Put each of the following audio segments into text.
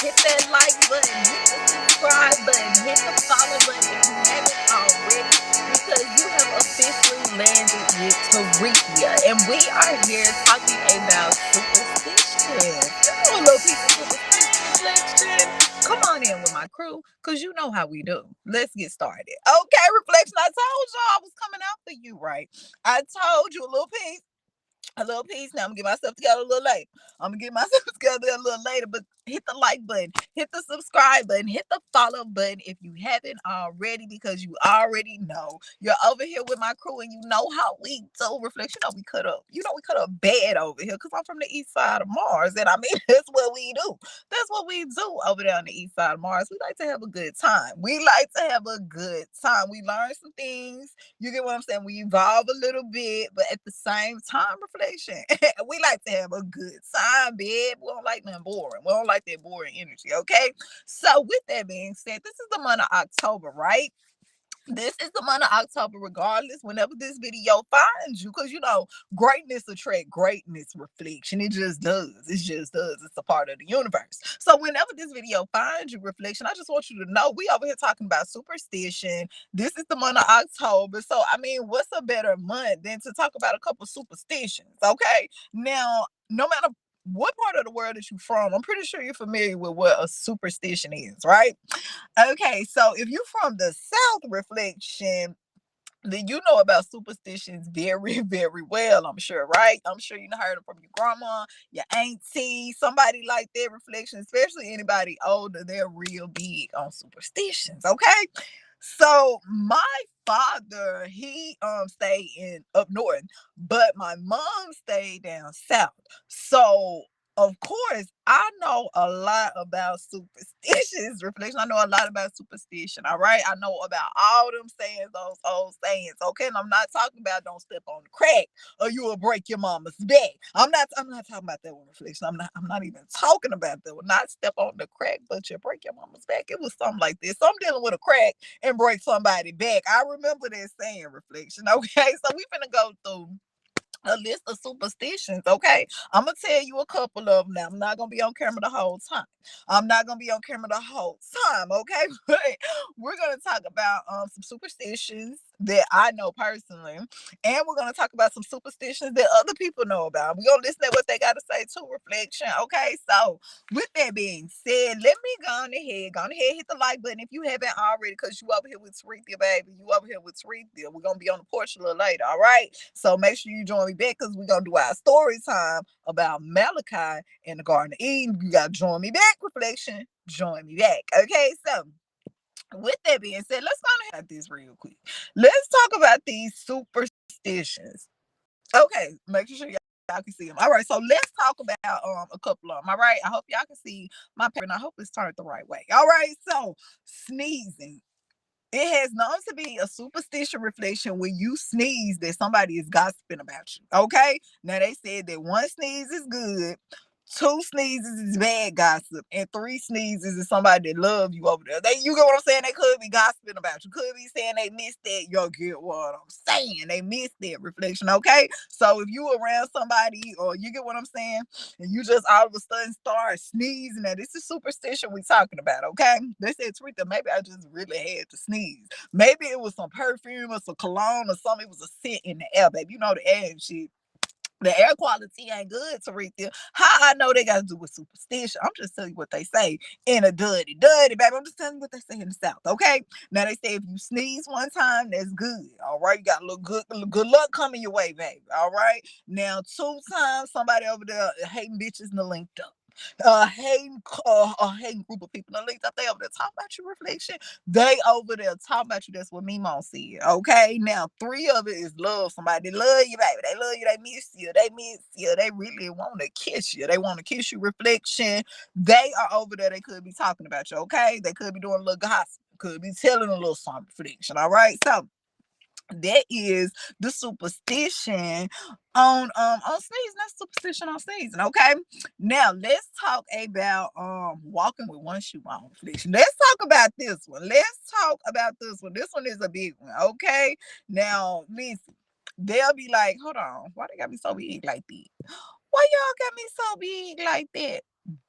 hit that like button, hit the subscribe button, hit the follow button if you haven't already, because you have officially landed with Tarithia. And we are here talking about superstitions. You know, a little piece of superstition reflection. Come on in with my crew, because you know how we do. Let's get started. Okay, reflection. I told y'all I was coming out for you, right? I told you a little piece. Now I'm gonna get myself together a little later. I'm gonna get myself together a little later, but hit the like button, hit the subscribe button, hit the follow button if you haven't already, because you already know you're over here with my crew and you know how we do reflection. We cut up bad over here because I'm from the east side of Mars. And I mean, that's what we do. That's what we do over there on the east side of Mars. We like to have a good time. We like to have a good time. We learn some things, you get what I'm saying? We evolve a little bit, but at the same time, reflection. We like to have a good time, babe. We don't like nothing boring. We don't like that boring energy, okay? So, with that being said, this is the month of October, right? This is the month of October, regardless, whenever this video finds you, because greatness attract greatness reflection. It just does. It just does. It's a part of the universe. So whenever this video finds you, reflection, I just want you to know we over here talking about superstition. This is the month of October. So I mean, what's a better month than to talk about a couple superstitions? Okay. Now, no matter what part of the world that you're from, I'm pretty sure you're familiar with what a superstition is, right? Okay, so if you from the South, reflection, then you know about superstitions very, very well, I'm sure, right? I'm sure you heard them from your grandma, your auntie, somebody like that, reflection, especially anybody older, they're real big on superstitions, okay? So my father, he stayed in up north, but my mom stayed down south. So of course, I know a lot about superstitions, reflection. I know a lot about superstition. All right. I know about all them sayings, those old sayings. Okay. And I'm not talking about don't step on the crack or you will break your mama's back. I'm not talking about that one, reflection. I'm not even talking about that one. Not step on the crack, but you break your mama's back. It was something like this. So I'm dealing with a crack and break somebody back. I remember that saying, reflection. Okay. So we finna go through a list of superstitions, okay? I'm gonna tell you a couple of them now. I'm not gonna be on camera the whole time. I'm not gonna be on camera the whole time, okay? But we're gonna talk about some superstitions that I know personally, and we're gonna talk about some superstitions that other people know about. We're gonna listen to what they gotta say to reflection, okay? So with that being said, let me go on ahead, hit the like button if you haven't already, because you over here with Sarithia, baby. You over here with Sarithia. We're gonna be on the porch a little later, all right? So make sure you join me back, because we're gonna do our story time about Malachi in the Garden of Eden. You gotta join me back, reflection. Join me back. Okay, so with that being said, let's go on ahead this real quick. Let's talk about these superstitions. Okay, make sure y'all can see them. All right, so let's talk about a couple of them. All right, I hope y'all can see my paper, and I hope it's turned the right way. All right, so sneezing. It has known to be a superstition, reflection when you sneeze that somebody is gossiping about you. Okay. Now they said that one sneeze is good, two sneezes is bad gossip, and three sneezes is somebody that love you over there. You get what I'm saying? They could be gossiping about you. Could be saying they missed that. You get what I'm saying? They missed that, reflection. Okay. So if you around somebody, or you get what I'm saying, and you just all of a sudden start sneezing, now this is superstition we talking about. Okay. They said, Teresa, maybe I just really had to sneeze. Maybe it was some perfume or some cologne or something. It was a scent in the air, baby. You know the air and shit, the air quality ain't good, Teresa. How I know they got to do with superstition? I'm just telling you what they say in a dirty, baby. I'm just telling you what they say in the South, okay? Now they say if you sneeze one time, that's good. All right, you got a little good luck coming your way, baby. All right. Now two times, somebody over there hating bitches in the linked up. Hating group of people. The linked up, they over there talking about your reflection. They over there talking about you. That's what Mimo said. Okay. Now, three of it is love. Somebody love you, baby. They love you. They miss you. They miss you. They really want to kiss you. They want to kiss you. Reflection. They are over there. They could be talking about you. Okay. They could be doing a little gossip. Could be telling a little something, reflection. All right. So that is the superstition on sneezing. That's superstition on sneezing. Okay. Now let's talk about walking with one shoe on, reflection. Let's talk about this one. This one is a big one. Okay. Now listen, they'll be like, hold on, why they got me so big like that? Why y'all got me so big like that?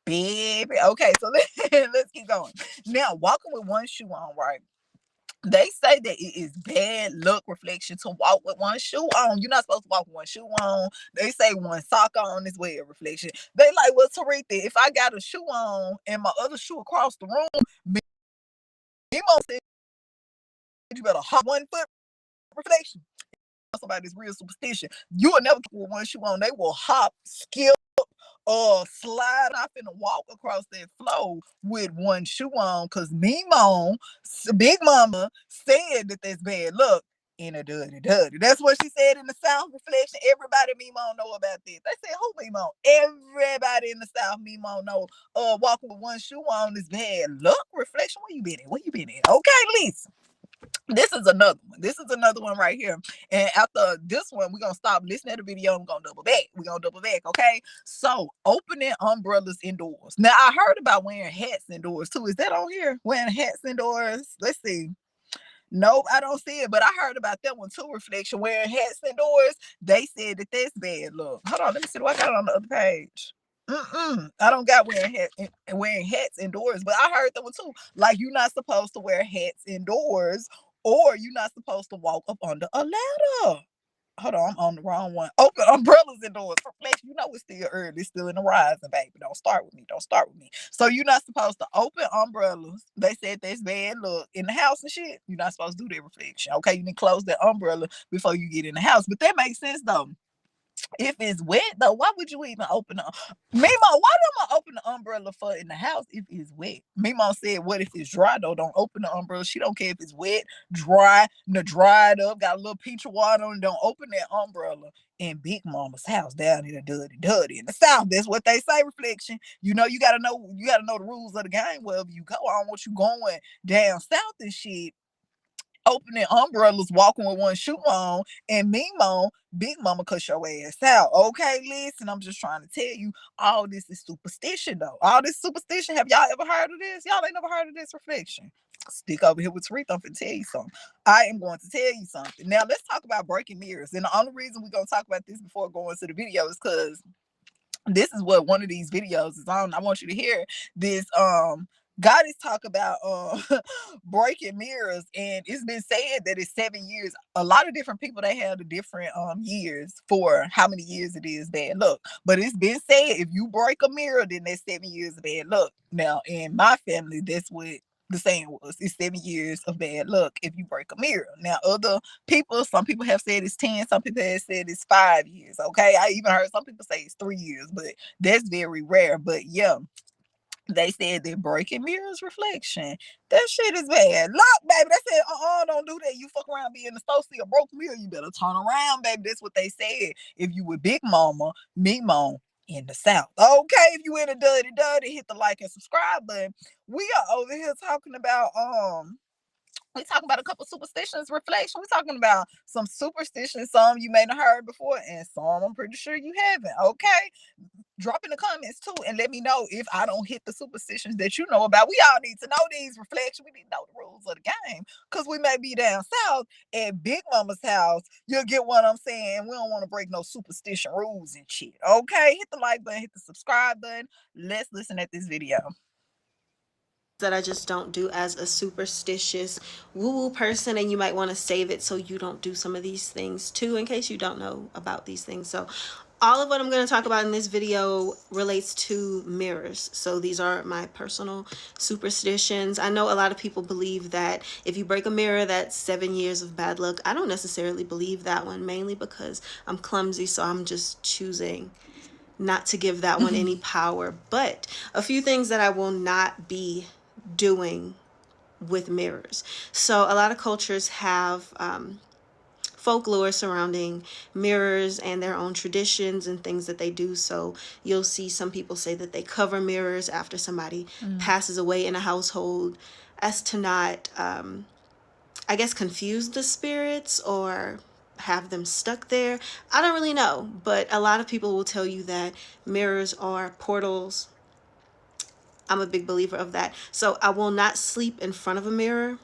baby. Okay, so let's keep going. Now, walking with one shoe on, right? They say that it is bad luck reflection to walk with one shoe on. You're not supposed to walk with one shoe on. They say one sock on is way a reflection. They like, well, Taretha, if I got a shoe on and my other shoe across the room, Mimo said you better hop one foot reflection. Somebody's real superstition. You will never with one shoe on. They will hop, skip, slide off and walk across that floor with one shoe on. Cause Mimo, Big Mama, said that that's bad luck. In a duddy. That's what she said in the South reflection. Everybody Mimo know about this. They said, who Mimo? Everybody in the South Mimo know walking with one shoe on is bad luck reflection. Where you been at? Where you been at? Okay, listen. This is another one. This is another one right here. And after this one, we're gonna stop listening to the video and we're gonna double back. We're gonna double back, okay? So opening umbrellas indoors. Now I heard about wearing hats indoors too. Is that on here? Wearing hats indoors. Let's see. Nope, I don't see it, but I heard about that one too. Reflection wearing hats indoors. They said that that's bad luck. Hold on, let me see. Do I got it on the other page? I don't got wearing hats indoors, but I heard that one too. Like you're not supposed to wear hats indoors, or you're not supposed to walk up under a ladder. Hold on, I'm on the wrong one. Open umbrellas indoors. Reflection, you know it's still early, it's still in the rising, baby. Don't start with me. Don't start with me. So you're not supposed to open umbrellas. They said that's bad luck in the house and shit. You're not supposed to do that reflection. Okay, you need to close that umbrella before you get in the house. But that makes sense though. If it's wet though, why would you even open up? Mimo, why don't I open the umbrella for in the house if it's wet? Mimo said, what if it's dry though? Don't open the umbrella. She don't care if it's wet, dry, dried up, got a little pinch of water on it. Don't open that umbrella in Big Mama's house down in the duddy in the South. That's what they say, reflection. You know, you gotta know the rules of the game wherever you go. I don't want you going down south and shit opening umbrellas, walking with one shoe on, and Mimo, Big Mama, cuss your ass out. Okay, listen, I'm just trying to tell you, all this is superstition, though. All this superstition. Have y'all ever heard of this? Y'all ain't never heard of this reflection. Stick over here with Taretha. I'm finna tell you something. I am going to tell you something. Now, let's talk about breaking mirrors. And the only reason we're going to talk about this before going to the video is because this is what one of these videos is on. I want you to hear this. God is talk about breaking mirrors, and it's been said that it's 7 years. A lot of different people they have the different years for how many years it is bad luck. But it's been said if you break a mirror, then that's 7 years of bad luck. Now in my family, that's what the saying was. It's 7 years of bad luck if you break a mirror. Now other people, some people have said it's 10, some people have said it's 5 years. Okay, I even heard some people say it's 3 years, but that's very rare. But yeah, they said that breaking mirrors reflection. That shit is bad. Look, baby, they said, don't do that. You fuck around, be in the store, see a broke mirror, you better turn around, baby. That's what they said. If you with Big Mama, Mimo in the South. Okay, if you in a dirty, hit the like and subscribe button. We are over here talking about we talking about a couple superstitions reflection. We're talking about some superstitions, some you may have heard before, and some I'm pretty sure you haven't. Okay, drop in the comments too and let me know if I don't hit the superstitions that you know about. We all need to know these reflections. We need to know the rules of the game because we may be down south at Big Mama's house. You'll get what I'm saying. We don't want to break no superstition rules and shit. Okay, hit the like button, hit the subscribe button. Let's listen at this video. That I just don't do as a superstitious woo-woo person, and you might want to save it so you don't do some of these things too, in case you don't know about these things. So all of what I'm going to talk about in this video relates to mirrors. So these are my personal superstitions. I know a lot of people believe that if you break a mirror, that's 7 years of bad luck. I don't necessarily believe that one, mainly because I'm clumsy, so I'm just choosing not to give that one any power. But a few things that I will not be doing with mirrors. So a lot of cultures have folklore surrounding mirrors and their own traditions and things that they do. So you'll see some people say that they cover mirrors after somebody passes away in a household as to not, I guess, confuse the spirits or have them stuck there. I don't really know, but a lot of people will tell you that mirrors are portals. I'm a big believer of that. So I will not sleep in front of a mirror.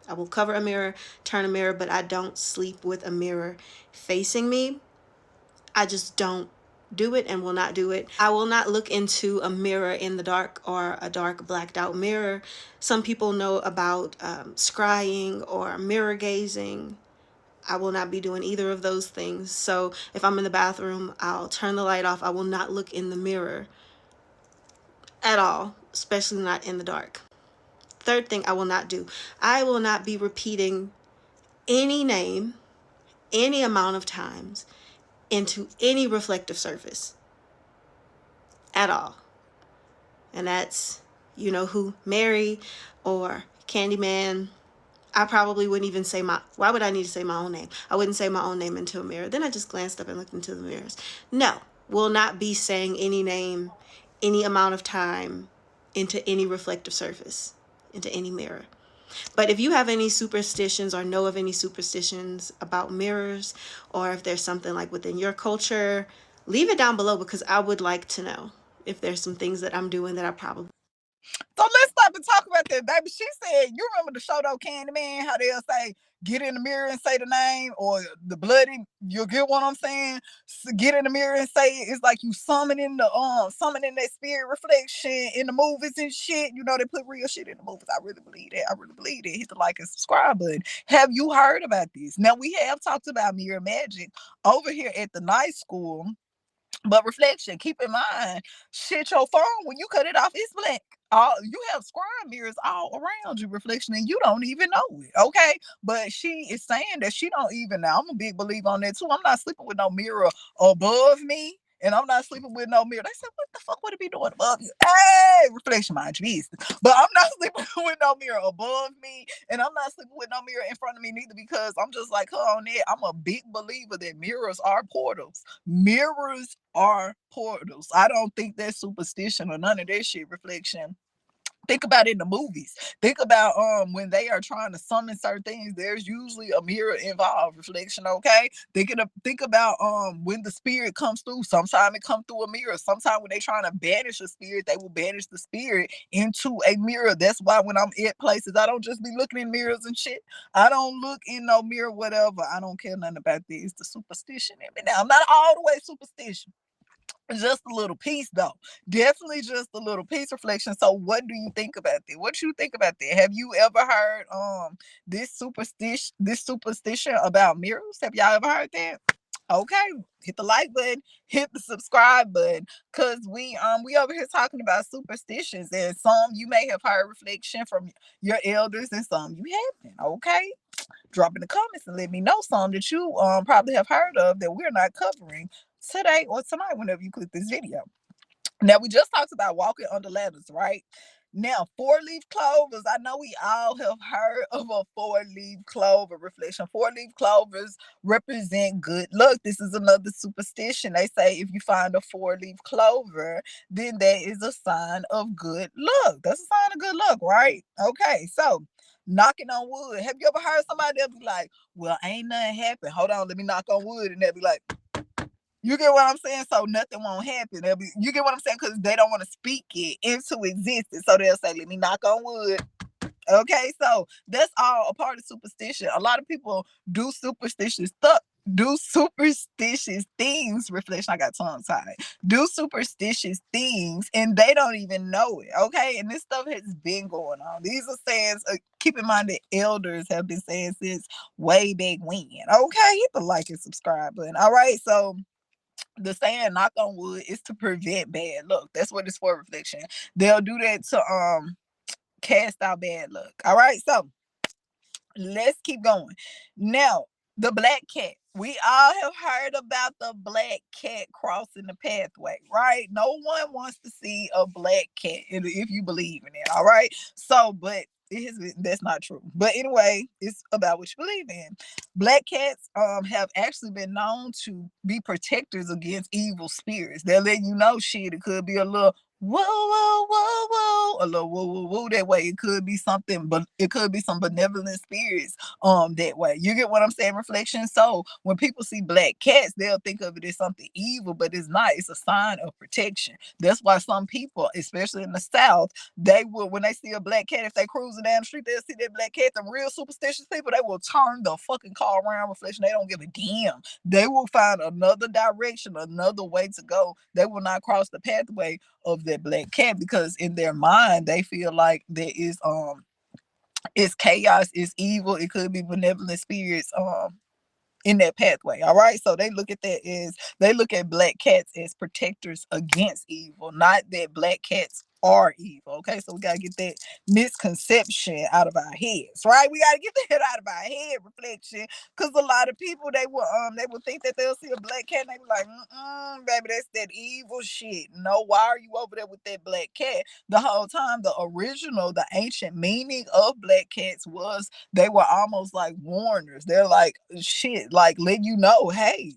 I will cover a mirror, turn a mirror, but I don't sleep with a mirror facing me. I just don't do it and will not do it. I will not look into a mirror in the dark or a dark blacked out mirror. Some people know about scrying or mirror gazing. I will not be doing either of those things. So if I'm in the bathroom, I'll turn the light off. I will not look in the mirror at all, especially not in the dark. Third thing I will not do, I will not be repeating any name any amount of times into any reflective surface at all. And that's, you know who, Mary or Candyman. I probably wouldn't even say why would I need to say my own name? I wouldn't say my own name into a mirror. Then I just glanced up and looked into the mirrors. No, will not be saying any name, any amount of time into any reflective surface, into any mirror. But if you have any superstitions or know of any superstitions about mirrors, or if there's something like within your culture, leave it down below because I would like to know if there's some things that I'm doing that I probably. So let's stop and talk about that, baby. She said, you remember the show though, Candyman, how they'll say, get in the mirror and say the name, or the bloody, you'll get what I'm saying? So get in the mirror and say it. It's like you summoning that spirit reflection in the movies and shit. You know, they put real shit in the movies. I really believe that. I really believe that. Hit the like and subscribe button. Have you heard about this? Now, we have talked about mirror magic over here at the night school. But reflection, keep in mind, shit, your phone, when you cut it off, it's black. All you have scribe mirrors all around you, reflection, and you don't even know it. Okay. But she is saying that she don't even know. I'm a big believer on that too. I'm not sleeping with no mirror above me. And I'm not sleeping with no mirror. They said, what the fuck would it be doing above you? Hey, reflection, mind your business. But I'm not sleeping with no mirror above me. And I'm not sleeping with no mirror in front of me neither, because I'm just like her on that. I'm a big believer that mirrors are portals. Mirrors are portals. I don't think that's superstition or none of that shit, reflection. Think about it in the movies. Think about when they are trying to summon certain things, there's usually a mirror involved, reflection, okay? Think about when the spirit comes through. Sometimes it comes through a mirror. Sometimes when they trying to banish a spirit, they will banish the spirit into a mirror. That's why when I'm at places, I don't just be looking in mirrors and shit. I don't look in no mirror, whatever. I don't care nothing about this. The superstition in me. Now, I'm not all the way superstition, just a little piece though, definitely just a little piece, reflection. So what do you think about that? What you think about that? Have you ever heard this superstition about mirrors? Have y'all ever heard that? Okay, hit the like button, hit the subscribe button, because we over here talking about superstitions, and some you may have heard, reflection, from your elders, and some you haven't. Okay, drop in the comments and let me know some that you probably have heard of that we're not covering today or tonight whenever you click this video. Now, we just talked about walking under ladders, right? Now, four-leaf clovers. I know we all have heard of a four-leaf clover, reflection. Four-leaf clovers represent good luck. This is another superstition. They say if you find a four-leaf clover, then that is a sign of good luck. That's a sign of good luck, right? Okay, so knocking on wood. Have you ever heard somebody that be like, well, ain't nothing happen. Hold on, let me knock on wood. And they'll be like, you get what I'm saying? So nothing won't happen. You get what I'm saying? Because they don't want to speak it into existence. So they'll say, let me knock on wood. Okay, so that's all a part of superstition. A lot of people do superstitious stuff. Do superstitious things, reflection. I got tongue tied. Do superstitious things and they don't even know it. Okay, and this stuff has been going on. These are sayings. Keep in mind that elders have been saying since way back when. Okay, hit the like and subscribe button. All right, so the saying knock on wood is to prevent bad luck. That's what it's for, reflection. They'll do that to cast out bad luck. All right, so let's keep going. Now, the black cat. We all have heard about the black cat crossing the pathway, right? No one wants to see a black cat if you believe in it, all right? So, but that's not true. But anyway, it's about what you believe in. Black cats have actually been known to be protectors against evil spirits. They'll let you know shit. It could be a little whoa, whoa, whoa, whoa, a little whoa, whoa, whoa that way. It could be something, but it could be some benevolent spirits that way. You get what I'm saying? Reflection. So when people see black cats, they'll think of it as something evil, but it's not. It's a sign of protection. That's why some people, especially in the South, they will, when they see a black cat, if they cruising down the street, they'll see that black cat. The real superstitious people, they will turn the fucking car around. Reflection. They don't give a damn. They will find another direction, another way to go. They will not cross the pathway of that black cat, because in their mind they feel like there is it's chaos, it's evil, it could be benevolent spirits in that pathway. All right. So they look at that as, they look at black cats as protectors against evil, not that black cats are evil. Okay. So we gotta get that misconception out of our heads, right? We gotta get that out of our head. Reflection. Because a lot of people, they will think that they'll see a black cat and they be like, baby, that's that evil shit. No, why are you over there with that black cat? The whole time, the original, the ancient meaning of black cats was they were almost like warners. They're like shit, like letting you know, hey,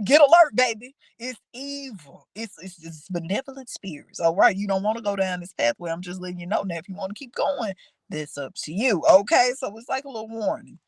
get alert, baby. It's evil. It's benevolent spirits. All right. You don't want to go down this pathway. I'm just letting you know. Now, if you want to keep going, that's up to you. Okay. So it's like a little warning.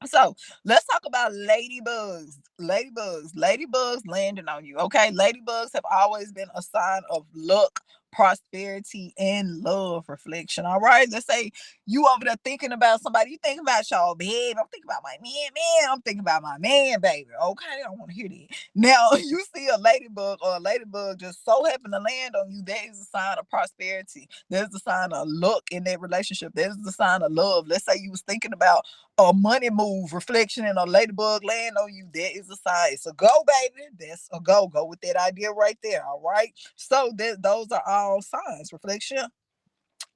So let's talk about ladybugs. Ladybugs landing on you. Okay. Ladybugs have always been a sign of luck, prosperity, and love. Reflection. All right. Let's say you over there thinking about somebody. You think about y'all, babe. I'm thinking about my man. I'm thinking about my man, baby. Okay. I don't want to hear that. Now you see a ladybug, or a ladybug just so happen to land on you. That is a sign of prosperity. There's a sign of luck in that relationship. There's a sign of love. Let's say you was thinking about a money move. Reflection, and a ladybug land on you, that is a sign. It's a go, baby. That's a go. Go with that idea right there. All right. So those are all signs. Reflection,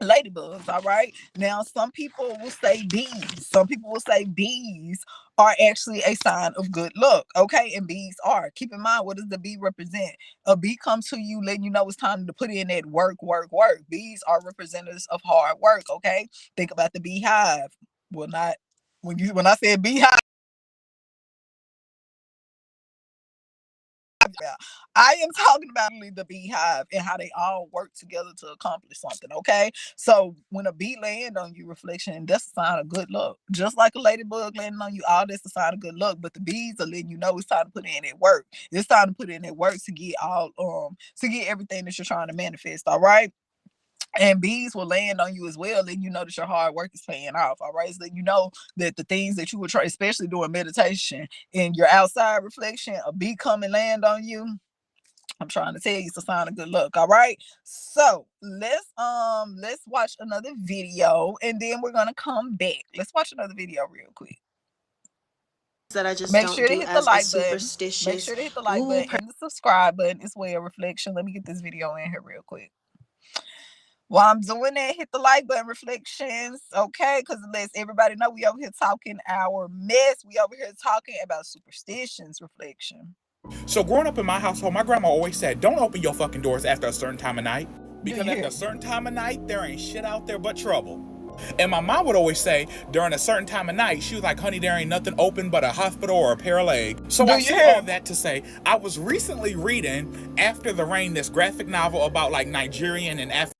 ladybugs. All right. Now, some people will say bees. Some people will say bees are actually a sign of good luck. Okay. And bees are. Keep in mind, what does the bee represent? A bee comes to you letting you know it's time to put in that work, work, work. Bees are representatives of hard work. Okay. Think about the beehive. Well, not when I said beehive, I am talking about the beehive and how they all work together to accomplish something. Okay. So when a bee land on you, reflection, that's a sign of good luck. Just like a ladybug landing on you, all that's a sign of good luck. But the bees are letting you know it's time to put in that work. It's time to put in that work to get to get everything that you're trying to manifest. All right. And bees will land on you as well, letting you know that your hard work is paying off. All right. So that you know that the things that you would try, especially doing meditation in your outside reflection, a bee come and land on you. I'm trying to tell you, it's a sign of good luck. All right. So let's watch another video and then we're gonna come back. Let's watch another video real quick. That I just Make don't sure to do hit the as a like button. Make superstitious sure to hit the like woo button and the subscribe button as well. Reflection. Let me get this video in here real quick. While I'm doing that, hit the like button, reflections, okay? Because it lets everybody know we over here talking our mess. We over here talking about superstitions, reflection. So growing up in my household, my grandma always said, don't open your fucking doors after a certain time of night. Because after a certain time of night, there ain't shit out there but trouble. And my mom would always say, during a certain time of night, she was like, honey, there ain't nothing open but a hospital or a pair of legs. So I say all that to say, I was recently reading After the Rain, this graphic novel about like Nigerian and African.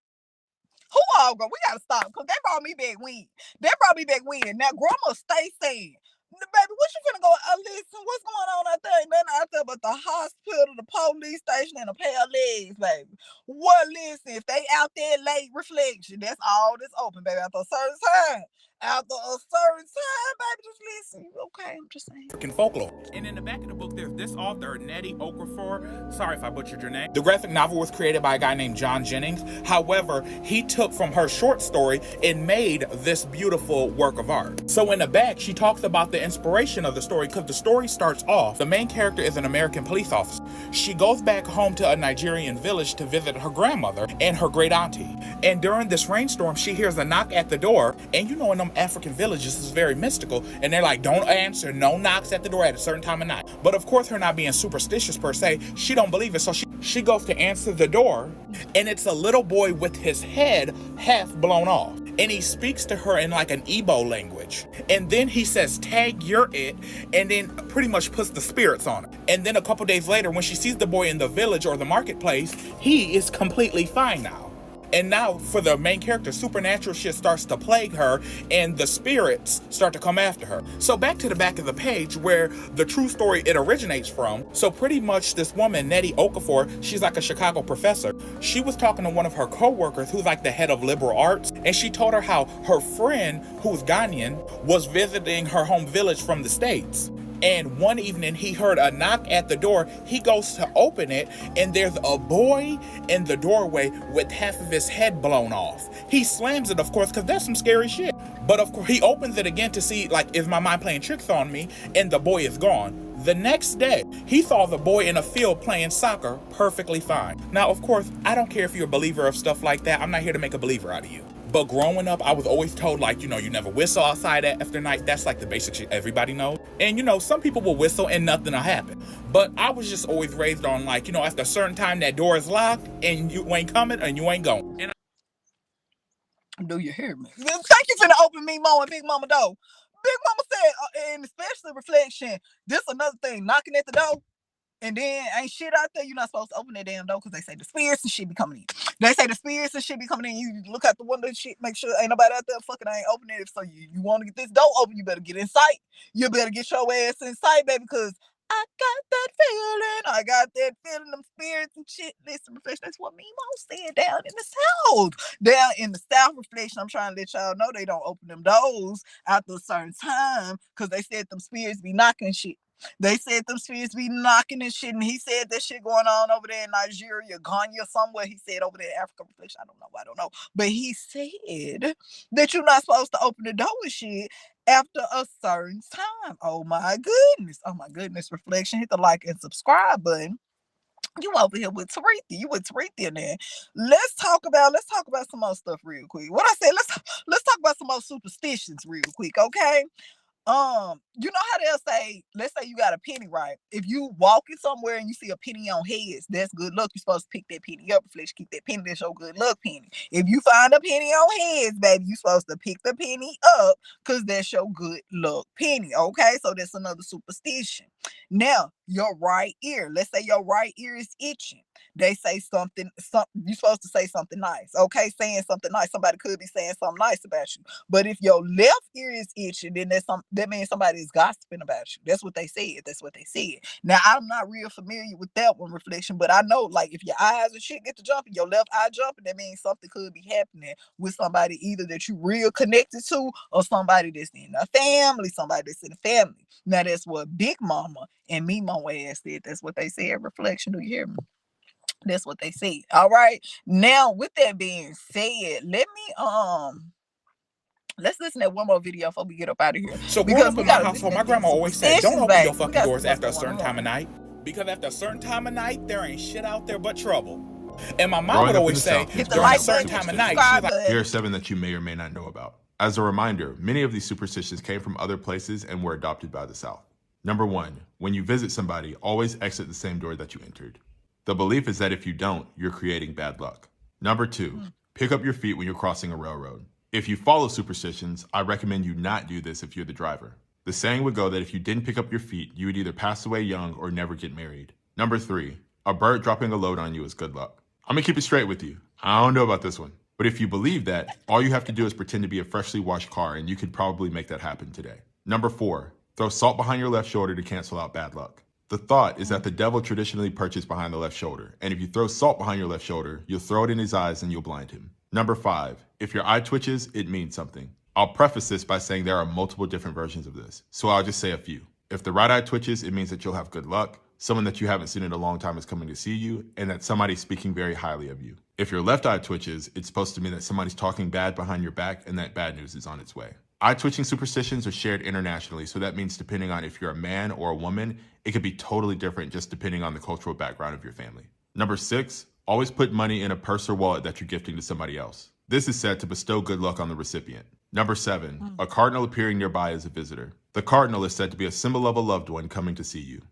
Who all go? We gotta stop because that brought me back when. That brought me back when. Now, grandma stay saying, baby, what you finna go? Listen, what's going on out there? Ain't nothing out there but the hospital, the police station, and a pair of legs, baby. Well, listen, if they out there late, reflection, that's all that's open, baby. After a certain time. After a certain time, baby, just listen. Okay, I'm just saying. African folklore. And in the back of the book, there's this author, Nettie Okafor. Sorry if I butchered your name. The graphic novel was created by a guy named John Jennings. However, he took from her short story and made this beautiful work of art. So in the back, she talks about the inspiration of the story because the story starts off. The main character is an American police officer. She goes back home to a Nigerian village to visit her grandmother and her great auntie. And during this rainstorm, she hears a knock at the door. And you know, in them African villages, this is very mystical. And they're like, don't answer, no knocks at the door at a certain time of night. But of course, her not being superstitious per se, she don't believe it. So she goes to answer the door, and it's a little boy with his head half blown off. And he speaks to her in like an Igbo language. village. And then he says, tag, you're it, and then pretty much puts the spirits on it. And then a couple days later, when she sees the boy in the village or the marketplace, he is completely fine now. And now, for the main character, supernatural shit starts to plague her, and the spirits start to come after her. So back to the back of the page, where the true story it originates from. So pretty much this woman, Nettie Okafor, she's like a Chicago professor. She was talking to one of her co-workers who's like the head of liberal arts, and she told her how her friend, who's Ghanaian, was visiting her home village from the States. And one evening he heard a knock at the door. He goes to open it, and there's a boy in the doorway with half of his head blown off. He slams it, of course, because that's some scary shit. But of course, he opens it again to see, like, is my mind playing tricks on me? And the boy is gone. The next day, he saw the boy in a field playing soccer perfectly fine. Now, of course, I don't care if you're a believer of stuff like that. I'm not here to make a believer out of you. But growing up, I was always told, like, you never whistle outside after night. That's like the basic shit everybody knows. And, some people will whistle and nothing will happen. But I was just always raised on, like, after a certain time, that door is locked and you ain't coming and you ain't going. And do you hear me? Thank you for the open me, Mo and Big Mama door. Big Mama said, and especially reflection, this another thing, knocking at the door. And then ain't shit out there. You're not supposed to open that damn door because they say the spirits and shit be coming in. They say the spirits and shit be coming in. You look out the window and shit, make sure ain't nobody out there fucking ain't opening it. So you want to get this door open, you better get in sight. You better get your ass in sight, baby, because I got that feeling. I got that feeling, them spirits and shit. Listen, reflection, that's what me Mo said down in the South. Down in the South, reflection, I'm trying to let y'all know they don't open them doors after a certain time because they said them spirits be knocking shit. They said them spirits be knocking and shit, and he said that shit going on over there in Nigeria, Ghana, somewhere. He said over there in Africa, reflection. I don't know. But he said that you're not supposed to open the door and shit after a certain time. Oh my goodness, reflection. Hit the like and subscribe button. You over here with Taretha. You with Taretha in there. Let's talk about some more stuff real quick. What I said, let's talk about some more superstitions real quick, okay? You know how they'll say, let's say you got a penny, right? If you walking somewhere and you see a penny on heads, that's good luck. You're supposed to pick that penny up. Reflection, keep that penny. That's your good luck penny. If you find a penny on heads, baby, you're supposed to pick the penny up because that's your good luck penny. Okay, so that's another superstition. Now, your right ear. Let's say your right ear is itching. They say something. You're supposed to say something nice. Okay, saying something nice. Somebody could be saying something nice about you. But if your left ear is itching, then that means somebody is gossiping about you. That's what they said. Now, I'm not real familiar with that one, reflection, but I know, like, if your eyes and shit get to jumping, your left eye jumping, that means something could be happening with somebody either that you real connected to or somebody that's in a family, Now, that's what Big Mama and me, Mama ass said. That's what they said, reflection. Do you hear me? That's what they said. All right. Now, with that being said, let's listen to one more video before we get up out of here. So growing up in my household, my grandma always said, don't open your fucking doors after a certain time of night. Because after a certain time of night, there ain't shit out there but trouble. And my mom would always say, during a certain time of night, here are 7 that you may or may not know about. As a reminder, many of these superstitions came from other places and were adopted by the South. Number 1, when you visit somebody, always exit the same door that you entered. The belief is that if you don't, you're creating bad luck. Number 2, pick up your feet when you're crossing a railroad. If you follow superstitions, I recommend you not do this if you're the driver. The saying would go that if you didn't pick up your feet, you would either pass away young or never get married. Number 3, a bird dropping a load on you is good luck. I'm gonna keep it straight with you. I don't know about this one. But if you believe that, all you have to do is pretend to be a freshly washed car and you could probably make that happen today. Number 4, throw salt behind your left shoulder to cancel out bad luck. The thought is that the devil traditionally perches behind the left shoulder, and if you throw salt behind your left shoulder, you'll throw it in his eyes and you'll blind him. Number 5, if your eye twitches, it means something. I'll preface this by saying there are multiple different versions of this, so I'll just say a few. If the right eye twitches, it means that you'll have good luck, someone that you haven't seen in a long time is coming to see you, and that somebody's speaking very highly of you. If your left eye twitches, it's supposed to mean that somebody's talking bad behind your back and that bad news is on its way. Eye twitching superstitions are shared internationally, so that means depending on if you're a man or a woman, it could be totally different just depending on the cultural background of your family. Number 6, always put money in a purse or wallet that you're gifting to somebody else. This is said to bestow good luck on the recipient. Number 7, a cardinal appearing nearby as a visitor. The cardinal is said to be a symbol of a loved one coming to see you.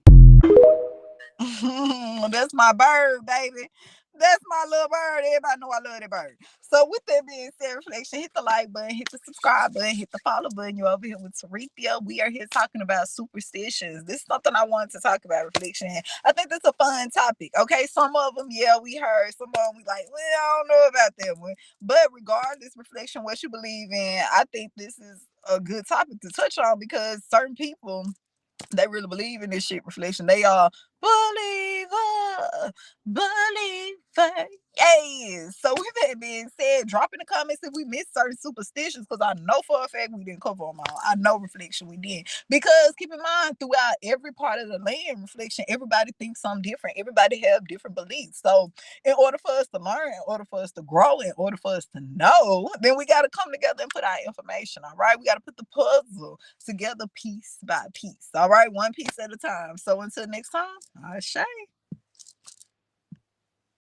That's my bird, baby. That's my little bird. Everybody know I love that bird. So with that being said, reflection, hit the like button, hit the subscribe button, hit the follow button. You're over here with Tarithia. We are here talking about superstitions. This is something I wanted to talk about, reflection. I think that's a fun topic. Okay, some of them, yeah, we heard. Some of them, we like, well, I don't know about that one. But regardless, reflection, what you believe in, I think this is a good topic to touch on because certain people, they really believe in this shit, reflection. They are believer, believer. Yes. So with that being said, drop in the comments if we missed certain superstitions, because I know for a fact we didn't cover them all. I know, reflection, we did. Because keep in mind, throughout every part of the land, reflection, everybody thinks something different. Everybody have different beliefs. So in order for us to learn, in order for us to grow, in order for us to know, then we got to come together and put our information. All right. We got to put the puzzle together piece by piece. All right. One piece at a time. So until next time, I say.